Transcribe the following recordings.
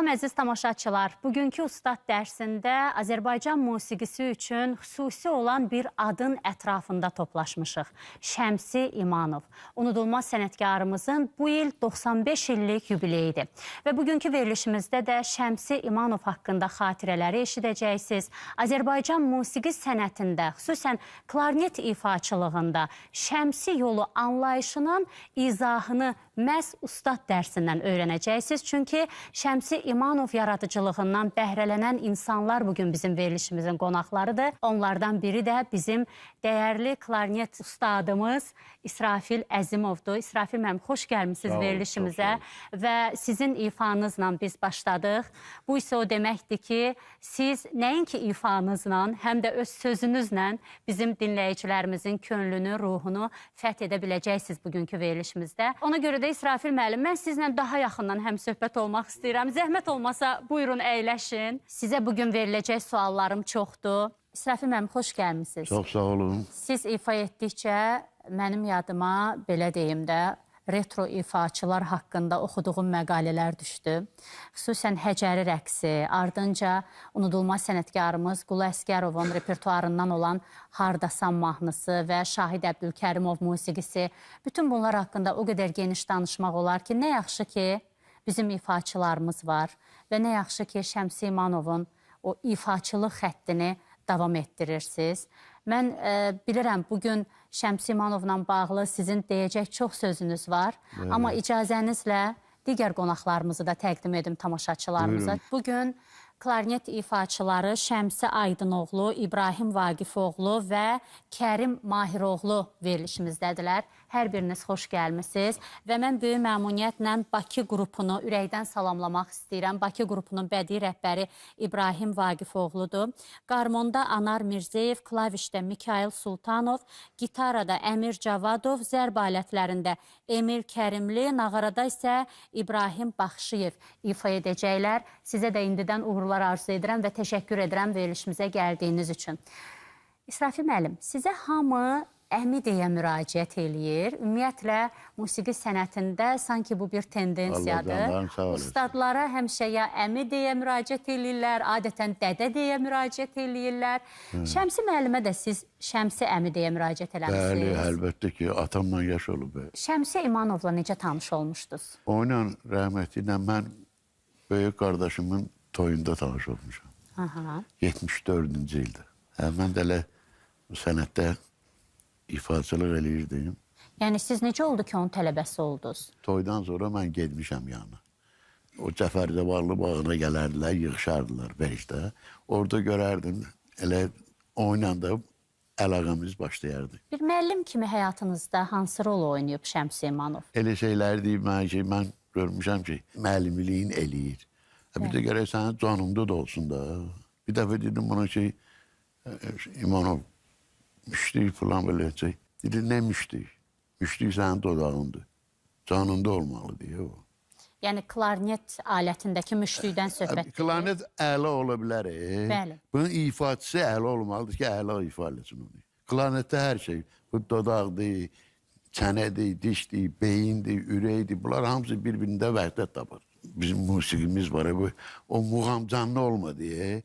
Salam əziz tamaşaçılar. Bugünkü Ustad dərsində Azərbaycan musiqisi üçün xüsusi olan bir adın ətrafında toplaşmışıq. Şəmsi İmanov. Unudulmaz sənətkarımızın bu il 95 illik yubileyidir. Və bugünkü verilişimizdə də Şəmsi İmanov haqqında xatirələri eşidəcəksiniz. Azərbaycan musiqi sənətində, xüsusən klarnet ifaçılığında Şəmsi yolu anlayışının izahını məhz Ustad dərsindən öyrənəcəksiniz. Çünki Şəmsi İmanov yaradıcılığından bəhrələnən insanlar bugün bizim verilişimizin qonaqlarıdır. Onlardan biri də bizim dəyərli klarnet ustadımız İsrafil Əzimovdur. İsrafil mənim, xoş gəlmişsiniz verilişimizə və sizin ifanızla biz başladıq. Bu isə o deməkdir ki, siz nəinki ifanızla, həm də öz sözünüzlə bizim dinləyicilərimizin könlünü, ruhunu fəth edə biləcəksiniz bugünkü verilişimizdə. Ona görə də İsrafil müəllim, mən sizlə daha yaxından həm söhbət olmaq istəyirəm. Zəhmət olmasa buyurun əyləşin. Sizə bugün veriləcək suallarım çoxdur. İsrafil müəllim, xoş gəlmişsiniz. Çox sağ olun. Siz ifa etdikcə mənim yadıma, belə deyim də, retro ifaçılar haqqında oxuduğum məqalələr düşdü. Xüsusən Həcəri rəqsi, ardınca unudulmaz sənətkarımız Qulu Əsgərovun repertuarından olan Hardasan mahnısı və Şahid Əbdülkərimov musiqisi. Bütün bunlar haqqında o qədər geniş danışmaq olar ki, nə yaxşı ki, bizim ifaçılarımız var və nə yaxşı ki, Şəmsi İmanovun o ifaçılıq xəttini davam etdirirsiniz. Mən bilirəm, bugün Şəmsi İmanovla bağlı sizin deyəcək çox sözünüz var. Amma icazənizlə digər qonaqlarımızı da təqdim edim tamaşaçılarımıza. Bugün klarnet ifaçıları Şəmsi Aydınoğlu, İbrahim Vaqifoğlu və Kərim Mahiroğlu verilişimizdədirlər. Hər biriniz xoş gəlmişsiniz və mən böyük məmnuniyyətlə Bakı qrupunu ürəkdən salamlamaq istəyirəm. Bakı qrupunun bədii rəhbəri İbrahim Vaqifoğludur. Qarmonda Anar Mirzəyev, klavişdə Mikail Sultanov, gitarada Əmir Cavadov, zərb alətlərində Emil Kərimli, nağarada isə İbrahim Baxşıyev ifa edəcəklər. Sizə də indidən uğurlar arzu edirəm və təşəkkür edirəm verilişimizə gəldiyiniz üçün. İsrafil müəllim, sizə hamı əmi deyə müraciət eləyir. Ümumiyyətlə, musiqi sənətində sanki bu bir tendensiyadır. Ustadlara həmişə ya əmi deyə müraciət eləyirlər, adətən dədə deyə müraciət eləyirlər. Şəmsi müəllimə də siz Şəmsi əmi deyə müraciət eləmişsiniz. Bəli, əlbəttə ki, atamla yaş olub. Şəmsi İmanovla necə tanış olmuşdunuz? Oyla rəhmətli ilə mən böyük qardaşımın toyunda tanış olmuşam. 74-cü ildə. Mən də elə sənətdə ifaçılıq eləyirdim. Yəni, siz necə oldu ki, onun tələbəsi oldunuz? Toydan sonra mən gedmişəm yanına. O Cəfərdə Varlı bağına gələrdilər, yığışardılar bərikdə. Orada görərdim, elə oyla da əlaqəmiz başlayardı. Bir müəllim kimi həyatınızda hansı rol oynayıb Şəmsi İmanov? Elə şeylər deyib mənə ki, mən görmüşəm ki, müəllimliyin eləyir. Bir də gərək sənin canımda da olsun da. Bir dəfə dedim buna ki, İmanov, müştük falan beləcək. Dedi, nə müştük? Müştük sənin dodağındır. Canında olmalı deyə o. Yəni, klarnet alətindəki müştükdən söhbət edir. Klarnet əla ola bilər. Bəli. Bunun ifaçısı əla olmalıdır ki, əla ifa eləsin onu. Klarnetdə hər şey, bu dodaqdır, çənədir, dişdir, beyindir, ürəkdir. Bunlar hamısı bir-birində vəhdət tapır. Bizim musiqimiz var, o muğam canlı olma deyə.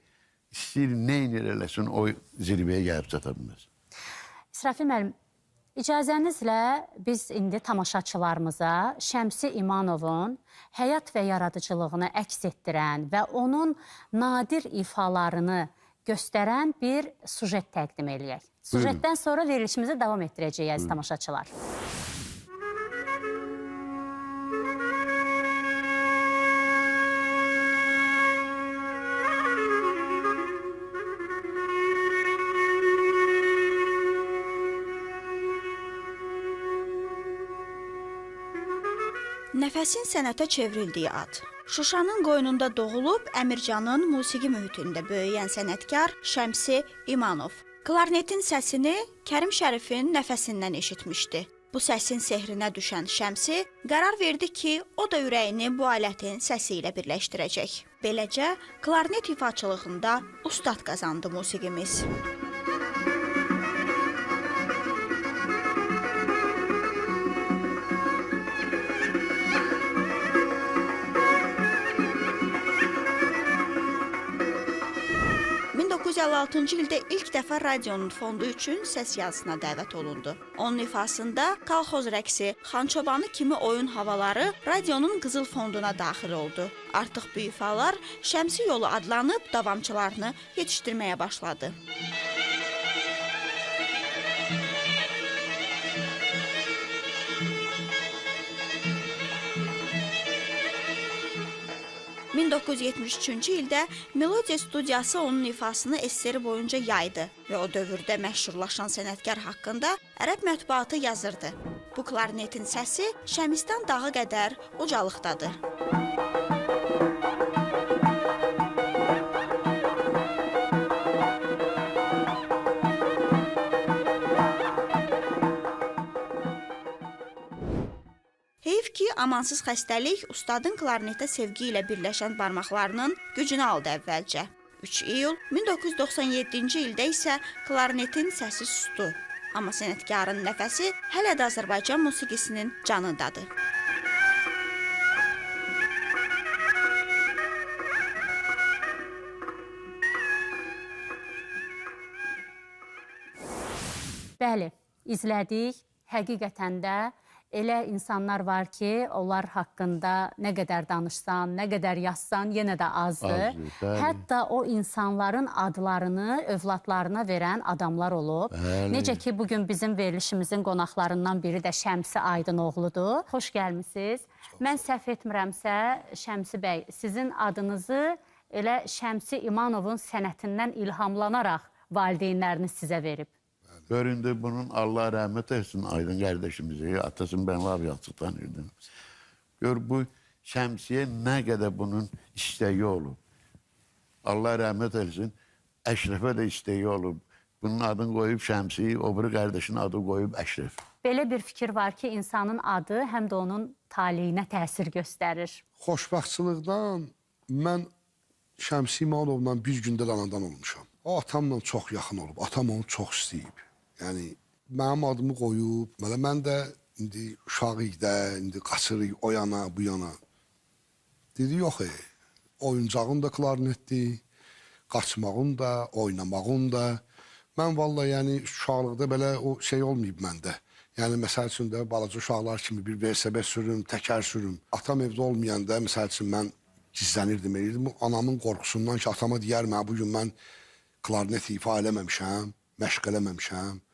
İstəyir, neynir eləsin, o zirvəyə gəlib çata bilməz. İsrafil müəllim, icazənizlə biz indi tamaşaçılarımıza Şəmsi İmanovun həyat və yaradıcılığını əks etdirən və onun nadir ifalarını göstərən bir sujet təqdim eləyək. Sujetdən sonra verilişimizi davam etdirəcəyik, əziz tamaşaçılar. Nəfəsin sənətə çevrildiyi ad. Şuşanın qoynunda doğulub, Əmircanın musiqi mühitində böyüyən sənətkar Şəmsi İmanov. Klarnetin səsini Kərim Şərifin nəfəsindən eşitmişdi. Bu səsin sehrinə düşən Şəmsi qərar verdi ki, o da ürəyini bu alətin səsi ilə birləşdirəcək. Beləcə, klarnet ifaçılığında ustad qazandı musiqimiz. 1956-cı ildə ilk dəfə radionun fondu üçün səs yazısına dəvət olundu. Onun ifasında kolxoz rəqsi, Xançobanı kimi oyun havaları radionun qızıl fonduna daxil oldu. Artıq bu ifalar Şəmsi yolu adlanıb davamçılarını yetişdirməyə başladı. ...1973-cü ildə Melodiya studiyası onun ifasını eseri boyunca yaydı və o dövrdə məşhurlaşan sənətkar haqqında ərəb mətbuatı yazırdı. Bu klarnetin səsi Şəmistan dağı qədər ucalıqdadır. Heyf ki, amansız xəstəlik ustadın klarnetə sevgi ilə birləşən barmaqlarının gücünü aldı əvvəlcə. 3 iyul 1997-ci ildə isə klarnetin səsi sustu. Amma sənətkarın nəfəsi hələ də Azərbaycan musiqisinin canındadır. Bəli, izlədik. Həqiqətən də elə insanlar var ki, onlar haqqında nə qədər danışsan, nə qədər yazsan, yenə də azdır. Hətta o insanların adlarını övladlarına verən adamlar olub. Necə ki, bugün bizim verilişimizin qonaqlarından biri də Şəmsi Aydınoğludur. Xoş gəlmisiniz. Mən səhv etmirəmsə, Şəmsi bəy, sizin adınızı elə Şəmsi İmanovun sənətindən ilhamlanaraq valideynləriniz sizə verib. Göründü bunun Allah rəhmət etsin Aydın qardaşımızı, atasını ben var yaxşı tanırdım. Gör bu Şəmsiyə nə qədər bunun istəyi olub. Allah rəhmət etsin, Əşrəfə də istəyi olub. Bunun adını qoyub Şəmsi, o biri qardaşının adını qoyub Əşrəf. Belə bir fikir var ki, insanın adı həm də onun taleyinə təsir göstərir. Xoşbəxtçılıqdan mən Şəmsi İmanovla bir gündə anadan olmuşam. O atamla çox yaxın olub, atam onu çox istəyib. Yəni, mənim adımı qoyub, mən də indi uşağıyıq da, indi qaçırıq o yana, bu yana. Dedi, yox, oyuncağın da klarnetdir, qaçmağın da, oynamağın da. Mən vallahi, yəni, uşaqlıqda belə o şey olmayıb məndə. Yəni, məsəl üçün də balaca uşaqlar kimi bir VSB sürüm, təkər sürüm. Atam evdə olmayanda, məsəl üçün mən gizlənirdim, eləyirdim. Anamın qorxusundan ki, atama deyərmə, bugün mən klarnet ifa eləməmişəm, məşq eləməmişəm.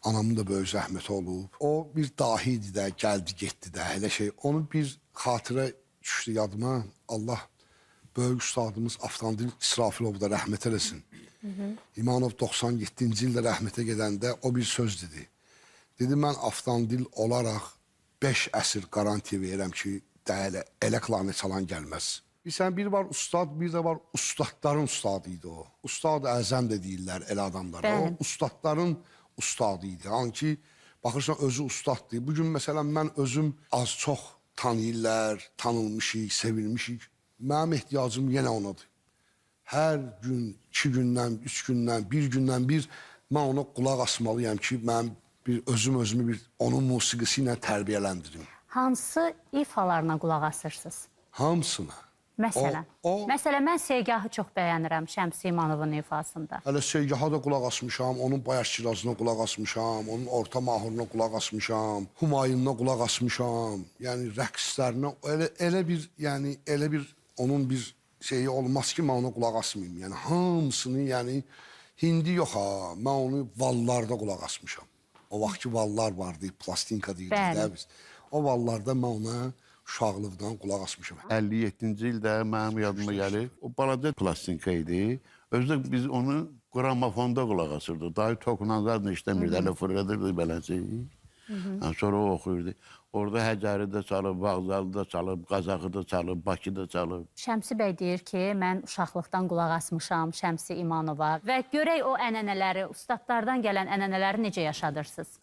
Anamın da böyük zəhməti olub. O bir dahi idi də, gəldi, getdi də, elə şey. Onun bir xatirə düşdü yadıma. Allah böyük ustadımız Avtandil İsrafilov da rəhmət eləsin. İmanov 97-ci ildə rəhmətə gedəndə o bir söz dedi. Dedi, mən Avtandil olaraq 5 əsr garantiya verirəm ki, elə klarnet çalan gəlməz. Bilsən, bir var ustad, bir də var ustadların ustadı idi o. Ustad əzəm də deyirlər elə adamlara. O ustadların ustadı idi. Hanki, baxırsan, özü ustaddır. Bugün, məsələn, mən özüm az çox tanıyırlar, tanınmışıq, sevilmişik. Mənim ehtiyacım yenə onadır. Hər gün, 2 gündən, 3 gündən, 1 gündən bir mən ona qulaq asmalıyam ki, mən özümü bir onun musiqisi ilə tərbiyələndirim. Hansı ifalarına qulaq asırsınız? Hamısına. Məsələn, məsələn, mən Segahı çox bəyənirəm Şəmsi İmanovun ifasında. Hələ Segaha da qulaq asmışam, onun Bayaq Kirazına qulaq asmışam, onun Orta Mahuruna qulaq asmışam, Humayununa qulaq asmışam. Yəni, rəqslərinə elə bir onun bir şeyi olmaz ki, mən ona qulaq asmayayım. Yəni, hamısını, yəni, hindi yox ha, mən onu vallarda qulaq asmışam. O vaxt ki, vallar vardı, plastinka deyirdik də biz. O vallarda mən ona uşaqlıqdan qulaq asmışam. 57-ci ildə mənim yadıma gəlib, o balaca plastinka idi. Özdə biz onu qramofonda qulaq asırdıq. Dayı tokunanlarla işləmirdi, hələ fırladırdı beləsi. Sonra o oxuyurdu. Orada Həcəri də çalıb, Bağzalı da çalıb, Qazaxı da çalıb, Bakı da çalıb. Şəmsi bəy deyir ki, mən uşaqlıqdan qulaq asmışam Şəmsi İmanova və görək o ənənələri, ustadlardan gələn ənənələri necə yaşadırsınız?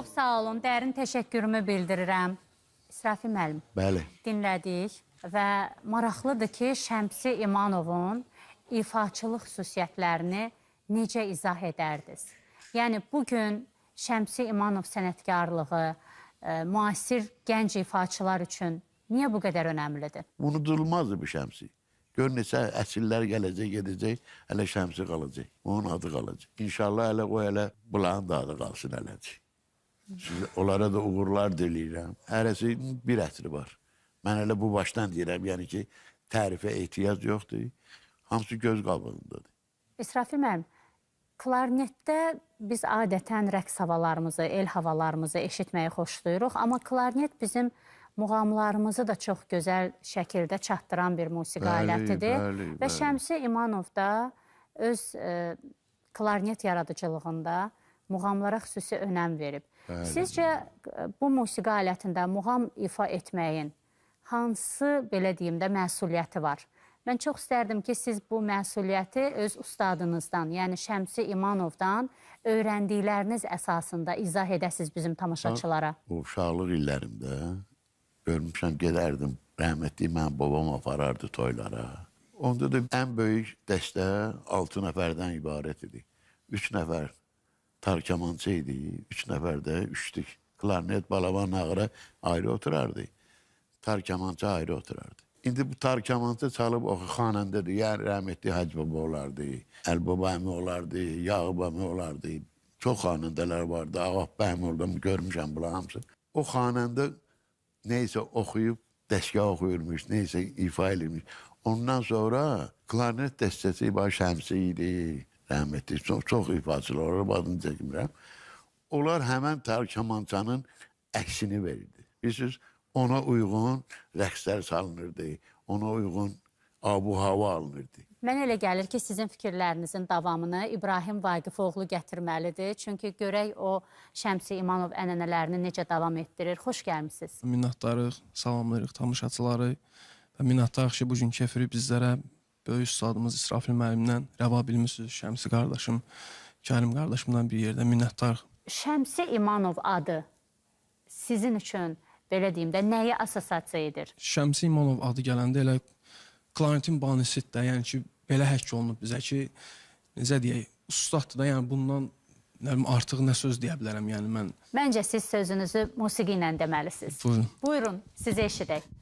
Çox sağ olun, dərin təşəkkürümü bildirirəm. İsrafil müəllim, Bəli. dinlədik və maraqlıdır ki, Şəmsi İmanovun ifaçılıq xüsusiyyətlərini necə izah edərdiniz? Yəni, bugün Şəmsi İmanov sənətkarlığı müasir gənc ifaçılar üçün niyə bu qədər önəmlidir? Unudulmazdı bu Şəmsi. Gör neçə əsillər gələcək, gedəcək, hələ Şəmsi qalacaq. Onun adı qalacaq. İnşallah hələ o hələ bunların da adı qalsın hələdir. Onlara da uğurlar diləyirəm. Hərəsinin bir ətri var. Mən hələ bu başdan deyirəm, yəni ki, tərifə ehtiyac yoxdur. Hamısı göz qabağındadır. İsrafil müəllim, klarnetdə biz adətən rəqs havalarımızı, el havalarımızı eşitməyi xoşlayırıq, amma klarnet bizim muğamlarımızı da çox gözəl şəkildə çatdıran bir musiqi alətidir. Və Şəmsi İmanov da öz klarnet yaradıcılığında muğamlara xüsusi önəm verib. Sizcə bu musiqi alətində muğam ifa etməyin hansı, belə deyim də, məsuliyyəti var? Mən çox istərdim ki, siz bu məsuliyyəti öz ustadınızdan, yəni Şəmsi İmanovdan öyrəndikləriniz əsasında izah edəsiniz bizim tamaşaçılara. O uşaqlıq illərimdə görmüşəm, gedərdim, rəhmətli mən babam aparardı toylara. Onda da ən böyük dəstə 6 nəfərdən ibarət idi. 3 nəfər tarkamançı idi, 3 nəfər də üçdük. Klarnet, balaban, nağıra ayrı oturardı. Tarkamançı ayrı oturardı. İndi bu tarkamançı çalıb o xanəndədir. Yəni rəhmətli Hacı baba olardı, Əlbaba əmi olardı, Yağıb əmi olardı. Çox xanəndələr vardı. Ağab əmi olardı, görmüşəm bunlar hamısı. O xanəndə neysə oxuyub, dəstgah oxuyurmuş, neysə ifa edilmiş. Ondan sonra klarnet dəstəsi Şəmsi idi, rəhmətli. Çox ifaçılar olub, adını çəkmirəm. Onlar həmən tarkamançanın əksini verirdi. Bilirsiniz, ona uyğun rəqslər salınırdı, ona uyğun abu-hava alınırdı. Mən elə gəlir ki, sizin fikirlərinizin davamını İbrahim Vaqifoğlu gətirməlidir. Çünki görək o Şəmsi İmanov ənənələrini necə davam etdirir. Xoş gəlmişsiniz. Minnətdarıq, salamlayırıq tamaşaçıları və minnətdarıq ki, bugünkü efiri bizlərə böyük ustadımız İsrafil müəllimdən rəva bilmişsiniz. Şəmsi qardaşım, Kərim qardaşımdan bir yerdə minnətdarıq. Şəmsi İmanov adı sizin üçün, belə deyim də, nəyə assosiasiya edir? Şəmsi İmanov adı gələndə elə klarnetin banisidir də, yəni ki, belə həkk olunub bizə ki, necə deyək, ustaddır da, yəni bundan artıq nə söz deyə bilərəm, yəni mən... Məncə siz sözünüzü musiqi ilə deməlisiniz. Buyurun. Buyurun, sizi eşidək.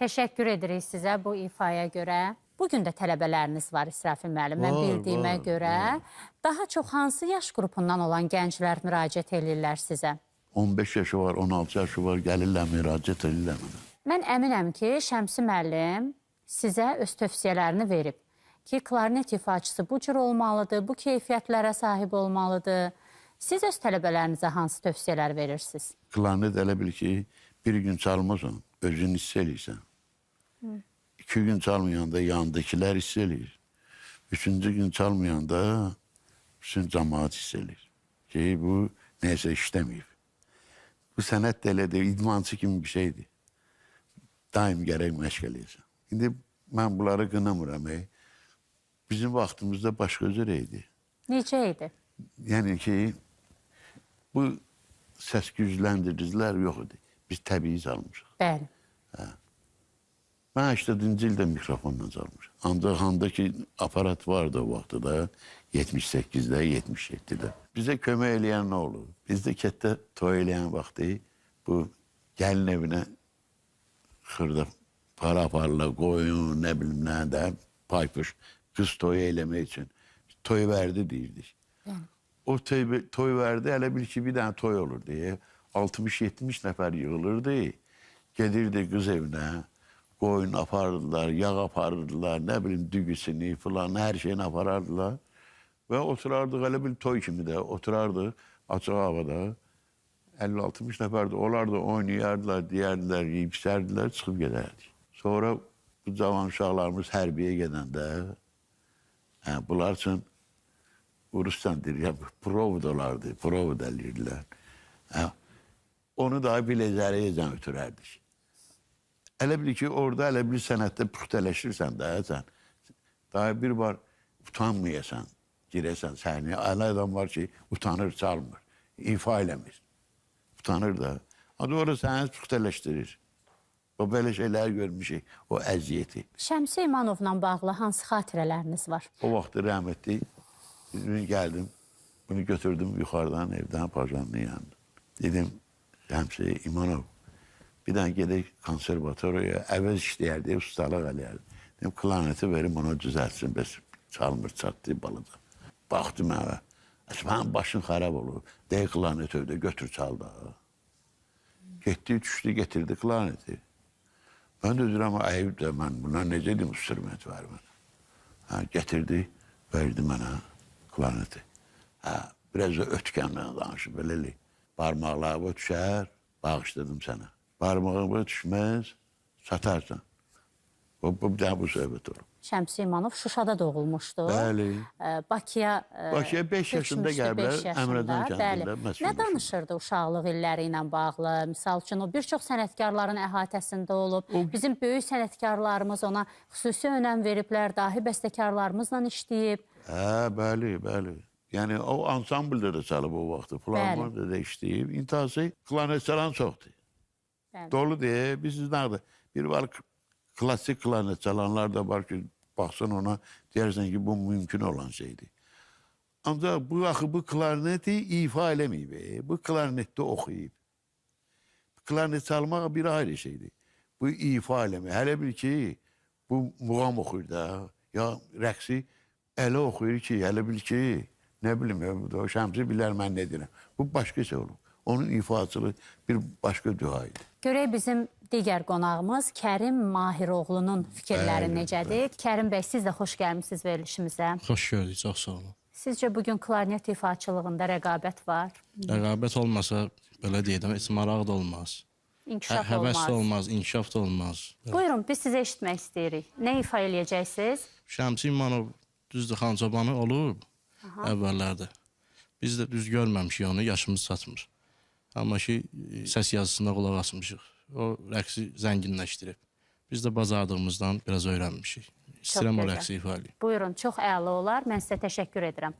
Təşəkkür edirik sizə bu ifaya görə. Bugün də tələbələriniz var İsrafil müəllim. Mən bildiyimə görə daha çox hansı yaş qrupundan olan gənclər müraciət edirlər sizə? 15 yaşı var, 16 yaşı var, gəlirlər, müraciət edirlər mənə. Mən əminəm ki, Şəmsi müəllim sizə öz tövsiyələrini verib ki, klarnet ifaçısı bu cür olmalıdır, bu keyfiyyətlərə sahib olmalıdır. Siz öz tələbələrinizə hansı tövsiyələr verirsiniz? Klarnet elə bil ki, bir gün çalmazsan, özünü hiss eləyirsən. 2 gün çalmayanda yanındakilər hiss eləyir. 3-cü gün çalmayanda bütün cəmaat hiss eləyir ki, bu neysə işləməyib. Bu sənət də elədir, idmançı kimi bir şeydir. Daim gərək məşq eləyirsən. İndi mən bunları qınamıram. Bizim vaxtımızda başqa cür idi. Necə idi? Yəni ki, bu səs gücləndiricilər yox idi. Biz təbii çalmışıq. Bəli. Mən 80-ci ildə mikrofonla çalmışım. Ancaq handakı aparat vardı o vaxtda da, 78-də, 77-də. Bizə kömək eləyən nə olur? Bizdə kətdə toy eləyən vaxtı bu gəlin evinə xırda para aparla, qoyun, nə bilim nə də, paypış, qız toyu eləmək üçün. Toy verdi deyirdik. O toy verdi, elə bil ki, bir dənə toy olur deyə. 60-70 nəfər yığılırdı, gedirdi qız evinə. Qoyun aparırdılar, yağ aparırdılar, nə bilim dügüsünü falan, hər şeyini aparardılar. Və oturardıq, elə bil toy kimi də oturardıq açıq havada. 50-60 nəfər də onlar da oynayardılar, deyərdilər, yiyib içərdilər, çıxıb gedərdik. Sonra bu cavan uşaqlarımız hərbiyə gedəndə, bunlar üçün Uruscan deyir, provod olardı, provod eləyirdilər. Onu da biləcəriyəcən ötürərdik. Elə bil ki, orada elə bil sənətdə püxtələşirsən də, sən. Daha bir var, utanmayasan, girəsən səhnəyə. Elə adam var ki, utanır, çalmır, ifa eləmir. Utanır da. Adı orada səni püxtələşdirir. O belə şeylər görmüşük, o əziyyəti. Şəmsi İmanovla bağlı hansı xatirələriniz var? O vaxtı rəhmətli, bir gəldim, bunu götürdüm yuxarıdan, evdən pajanın yanında. Dedim, Şəmsi İmanov, bir dənə gedək konservatoriyaya, əvəz işləyərdi, ustalıq eləyərdi. Dedim, klarneti verim, ona düzəltsin, bəs çalmır, çatdı, balaca. Baxdım əvə, mənim başın xarab olur, deyək klarnet övdə, götür çal da. Getdi, düşdü, getirdi klarneti. Mən də deyirəm, əyib də mən, buna necə edim, instrument var mənə. Getirdi, verdi mənə klarneti. Biraz da ötkənlə danışıb, beləli. Barmaqlarıma düşər, bağışladım sənə. Barmağıma düşməz, satarsan. Bir dənə bu söhbət olur. Şəmsi İmanov Şuşada doğulmuşdu. Bəli. Bakıya 5 yaşında gəliblər, Əmrədən kəndində məsəl. Nə danışırdı uşaqlıq illəri ilə bağlı? Misal üçün, o bir çox sənətkarların əhatəsində olub. Bizim böyük sənətkarlarımız ona xüsusi önəm veriblər, dahi bəstəkarlarımızla işləyib. Bəli, bəli. Yəni, o ansambldə də çalıb o vaxtı, Flarmonda da işləyib. İntihası klarnet çalan çoxdur. Dolu deyə, biz nədir? Bir var, klasik klarnet çalanlar da var ki, baxsan ona, deyərsən ki, bu mümkün olan şeydir. Ancaq bu klarneti ifa eləməyib, bu klarnetdə oxuyub. Klarnet çalmaq bir ayrı şeydir. Bu ifa eləməyib. Hələ bil ki, bu muğam oxuyur da, ya rəqsi elə oxuyur ki, hələ bil ki, nə bilim, o Şəmsi bilər mən nə deyirəm. Bu başqa şey olur. Onun ifasılı bir başqa dua idi. Görək bizim digər qonağımız Kərim Mahiroğlu'nun fikirləri necədir? Kərim bəy, siz də xoş gəlmişsiniz verilişimizə. Xoş gördük, çox sağ olun. Sizcə bugün klarnet ifaçılığında rəqabət var? Rəqabət olmasa, belə deyəcəm, heç maraq da olmaz. İnkişaf Həvəs olmaz. də olmaz, inkişaf da olmaz. Buyurun, biz sizə eşitmək istəyirik. Nə ifa eləyəcəksiniz? Şəmsi İmanov düzdür, Xançobanı olub əvvəllərdə. Biz də düz görməmişik onu, yaşımız çatmır. Amma ki, səs yazısında qulaq asmışıq. O rəqsi zənginləşdirib. Biz də bacardığımızdan biraz öyrənmişik. İstəyirəm o rəqsi ifa eləyim. Buyurun, çox əla olar. Mən sizə təşəkkür edirəm.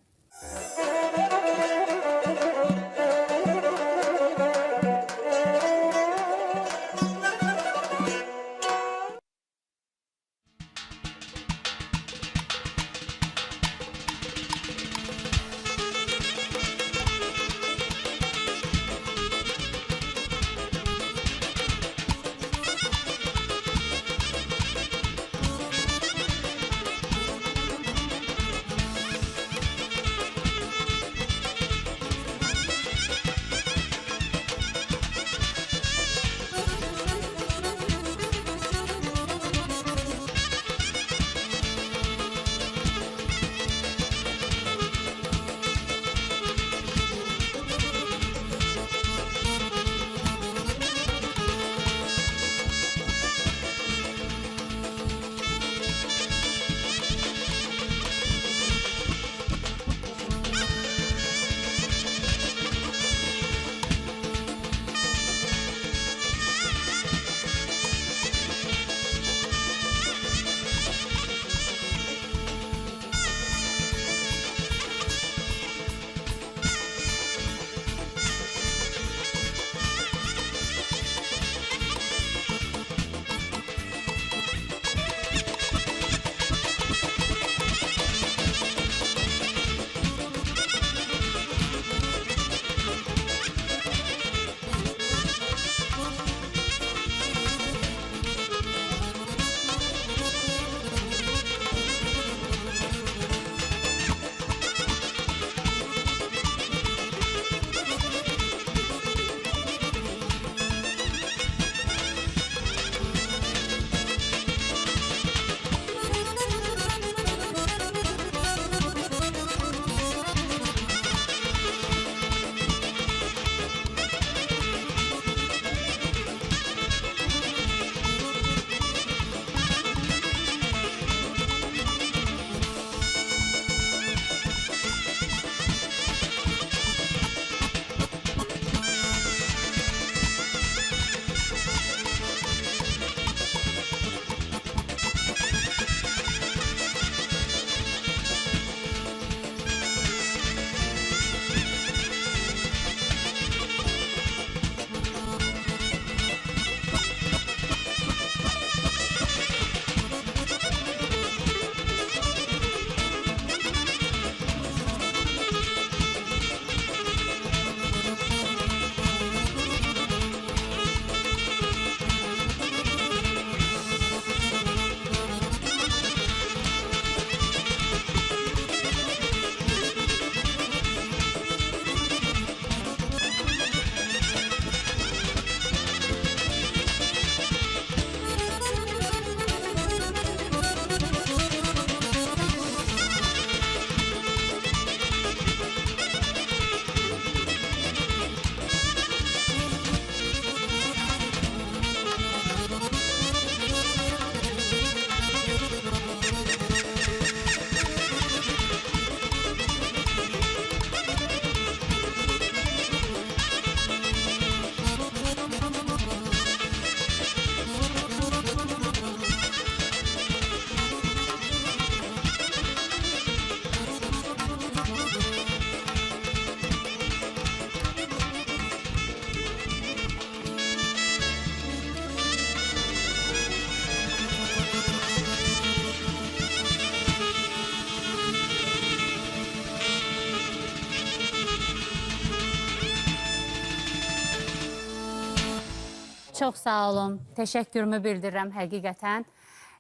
Çox sağ olun. Təşəkkürümü bildirirəm həqiqətən.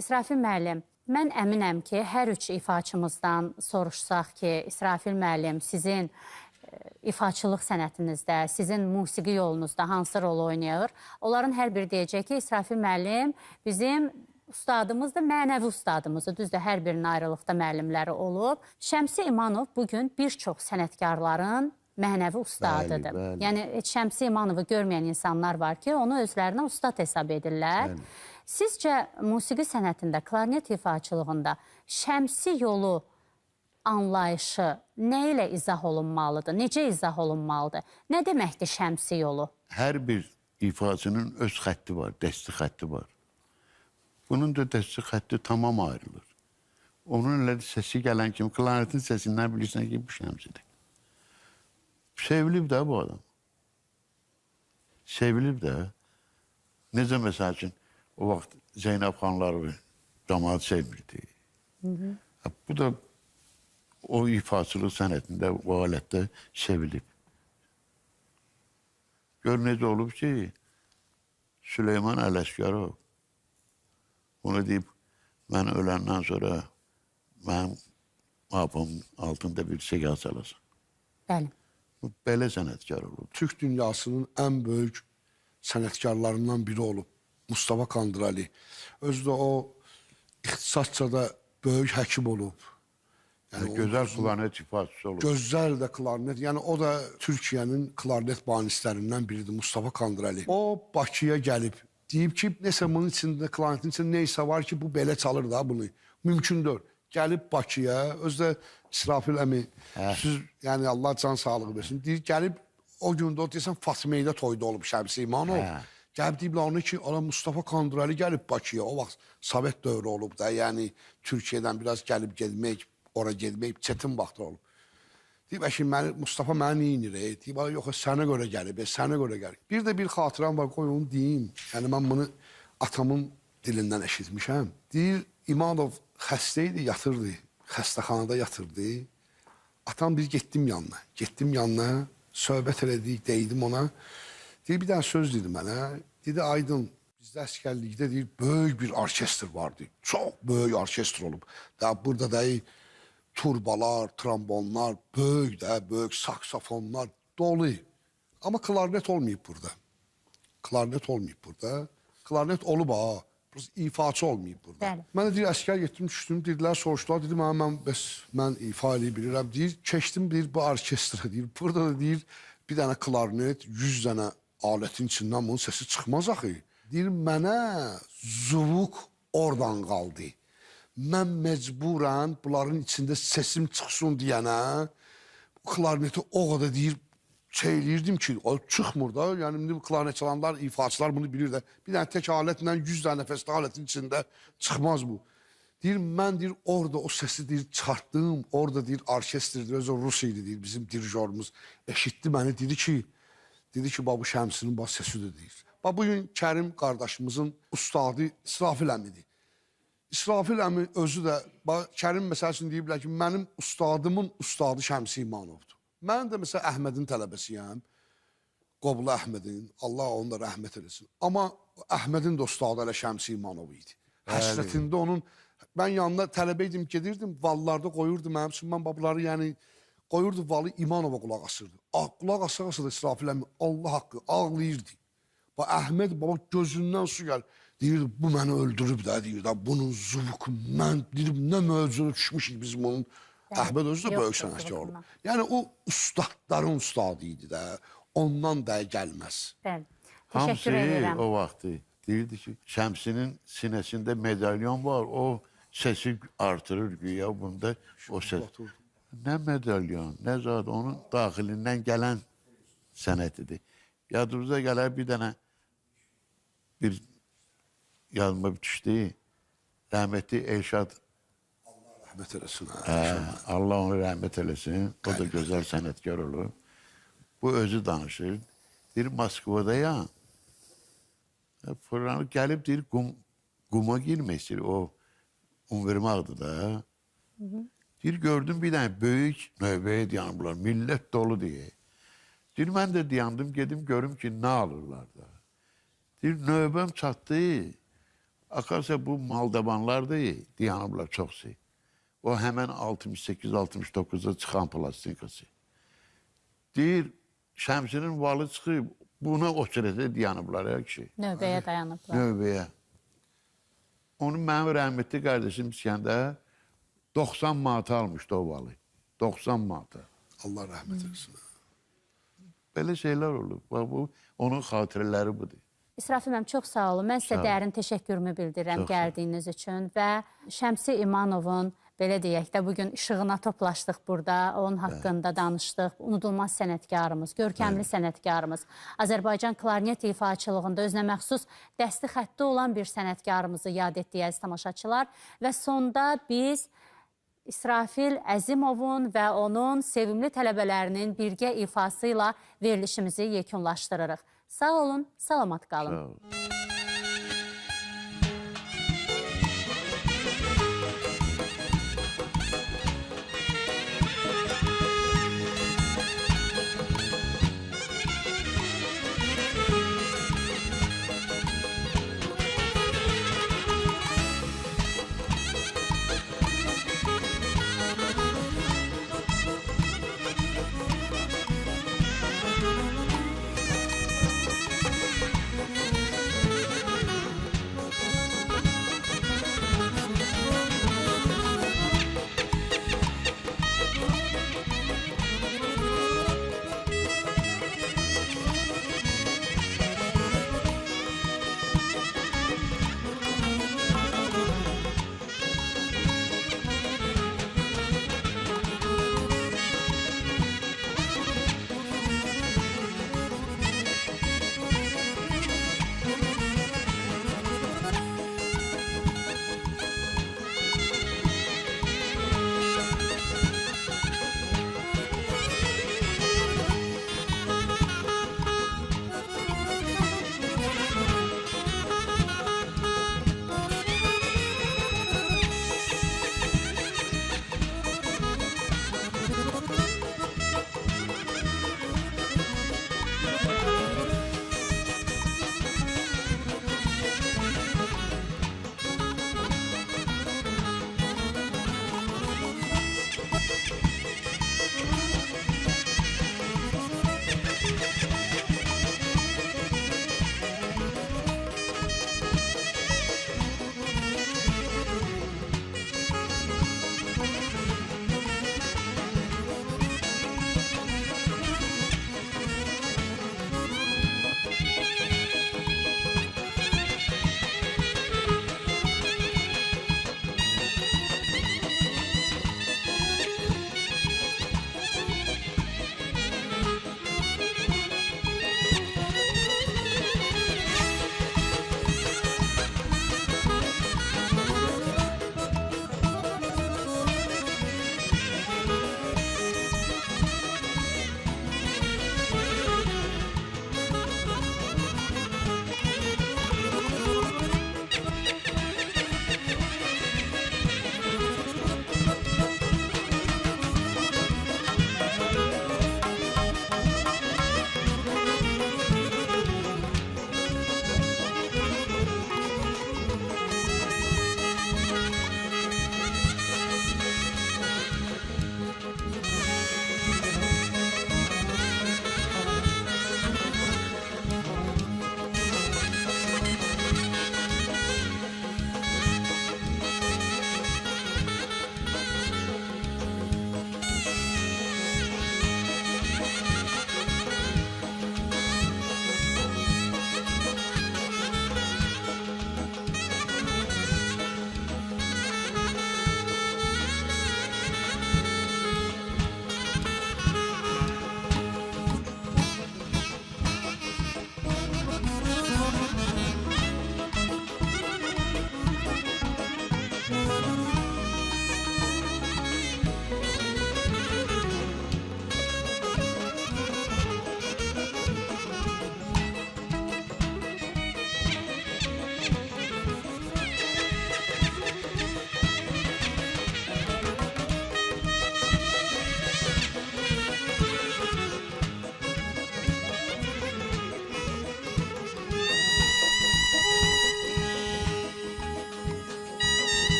İsrafil müəllim, mən əminəm ki, hər üç ifaçımızdan soruşsaq ki, İsrafil müəllim sizin ifaçılıq sənətinizdə, sizin musiqi yolunuzda hansı rol oynayır? Onların hər biri deyəcək ki, İsrafil müəllim bizim ustadımızdır, mənəvi ustadımızdır. Düzdür, hər birinin ayrılıqda müəllimləri olub. Şəmsi İmanov bugün bir çox sənətkarların mənəvi ustadıdır. Bəli. Yəni, Şəmsi İmanovu görməyən insanlar var ki, onu özlərinə ustad hesab edirlər. Sizcə, musiqi sənətində, klarnet ifaçılığında Şəmsi yolu anlayışı nə ilə izah olunmalıdır? Necə izah olunmalıdır? Nə deməkdir Şəmsi yolu? Hər bir ifaçının öz xətti var, dəsti xətti var. Bunun da dəsti xətti tamam ayrılır. Onun elə səsi gələn kimi, klarnetin səsindən bilirsən ki, bu Şəmsidir. Sevilib də bu adam. Sevilib də. Necə məsəl üçün, o vaxt Zeynəb xanları cəmaat sevmirdi. Bu da o ifaçılıq sənətində, o alətdə sevilib. Gör necə olub ki, Süleyman Ələsgərov onu deyib, mən öləndən sonra mənim apamın altında bir siqar çalasın. Bəli. Bu belə sənətkar olub. Türk dünyasının ən böyük sənətkarlarından biri olub Mustafa Kandırali. Özü də o ixtisasca da böyük həkim olub. Yəni, gözəl klarnet ifaçısı olub. Gözəl də klarnet. Yəni o da Türkiyənin klarnet banislərindən biridir Mustafa Kandırali. O Bakıya gəlib. Deyib ki, nəsə bunun içində, klarnetin içində neysə var ki, bu belə çalır da bunu. Mümkündür. Gəlib Bakıya, özü də İsrafil əmi, siz, yəni Allah can sağlığı versin. Deyir, gəlib o gündə o deyirsən Fatmeydə toyda olub Şəmsi İmanov. Gəlib deyiblər onu ki, Mustafa Kandırali gəlib Bakıya. O vaxt Sovet dövrü olub da, yəni Türkiyədən biraz gəlib gelmək, ora gelmək çətin vaxt olub. Deyib, Mustafa məni neyinir? Deyib, yox, sənə görə gəlib, sənə görə gəlib. Bir də bir xatirəm var, qoy onu deyim. Yəni, mən bunu atamın dilindən eşitmişəm. Deyir, İmanov xəstə idi, yatırdı, xəstəxanada yatırdı. Atam bir getdim yanına, söhbət elədik, deydim ona. Deyir, bir dənə söz dedi mənə. Dedi, Aydın, bizdə əskərlikdə deyir, böyük bir orkestr vardı. Çox böyük orkestr olub. Burada da turbalar, trombonlar, böyük saksafonlar dolu. Amma klarnet olmayıb burada. Klarnet olub ha. İfaçı olmayıb burada. Bəli. Mən də deyir, əskər getdim, düşdüm, dedilər, soruşdular, dedim, mən ifa eləyə bilirəm. Deyir, keçdim, deyir, bu orkestra, deyir, burada da deyir, bir dənə klarnet, 100 dənə alətin içindən bunun səsi çıxmaz axı. Deyir, mənə zuvuk oradan qaldı. Mən məcburən bunların içində səsim çıxsın deyənə, klarneti o qədər deyir, eləyirdim ki, çıxmır da, yəni klarnet çalanlar, ifaçılar bunu bilir də, bir dənə tək alətlə 100 dənə nəfəsli alətin içində çıxmaz bu. Deyir, mən deyir, orada o səsi deyir, çartdım, orada deyir, orkestrdir, özü Rus idi, deyir, bizim dirijorumuz eşitdi məni, dedi ki, bu Şəmsinin səsidir, deyir. Bugün Kərim qardaşımızın ustadı İsrafil əmidir. İsrafil əmi özü də, Kərim məsəl üçün deyiblər ki, mənim ustadımın ustadı Şəmsi İmanovdur. Mən də məsələn Əhmədin tələbəsiyəm, Qoblu Əhmədin, Allah onu da rəhmət eləsin. Amma Əhmədin də ustadı elə Şəmsi İmanov idi. Həsrətində onun, mən yanına tələbə idim, gedirdim, vallarda qoyurdu mənim üçün, mən babaları yəni qoyurdu valı İmanova qulaq asırdı. Qulaq asa-asa da İsrafil əmi Allah haqqı ağlayırdı. Əhməd baba gözündən su gəlir. Deyirdi, bu məni öldürüb də, deyirdi, bunun zuvuku, mən deyirdim, nə möcüzə düşmüşük biz bunun. Əhməd özü də böyük sənətkar olub. Yəni, o ustadların ustadı idi də, ondan da gəlməz. Bəli, təşəkkür edirəm. Hamısı o vaxtı deyirdi ki, Şəmsinin sinəsində medalyon var, o səsi artırır güya, bunda o səs. Nə medalyon, nə zad, onun daxilindən gələn sənətidir. Yadımıza gələr bir dənə, bir yadıma düşdü, rəhmətli Elşad Rəhmət eləsin. Allah onu rəhmət eləsin. O da gözəl sənətkar olur. Bu özü danışır. Deyir, Moskvadayam. Fırlanıb gəlib, deyir, quma girmək istəyir. O, vermaqdır da. Deyir, gördüm bir dənə böyük növbəyə dayanıblar. Millət dolu deyə. Deyir, mən də dayandım, gedim, görüm ki, nə alırlar da. Deyir, növbəm çatdı. Akarsa bu Moldavanlardır, dayanıblar çoxsu. O həmən 68-69-da çıxan plastikası. Deyir, Şəmsinin valı çıxıb, buna o sürədə dayanıblar, kişi. Növbəyə dayanıblar. Növbəyə. Onu mənim rəhmətli qardaşım İskəndər 90 manata almışdı o valı. 90 manata. Allah rəhmət etsin. Belə şeylər olur. Bax, bu onun xatirələri budur. İsrafil müəllim, çox sağ olun. Mən sizə dərin təşəkkürümü bildirirəm gəldiyiniz üçün və Şəmsi İmanovun, belə deyək də, bugün işığına toplaşdıq burada, onun haqqında danışdıq. Unudulmaz sənətkarımız, görkəmli sənətkarımız, Azərbaycan klarnet ifaçılığında özünə məxsus dəsti xətti olan bir sənətkarımızı yad etdik, əziz tamaşaçılar. Və sonda biz İsrafil Əzimovun və onun sevimli tələbələrinin birgə ifası ilə verilişimizi yekunlaşdırırıq. Sağ olun, salamat qalın. Sağ olun.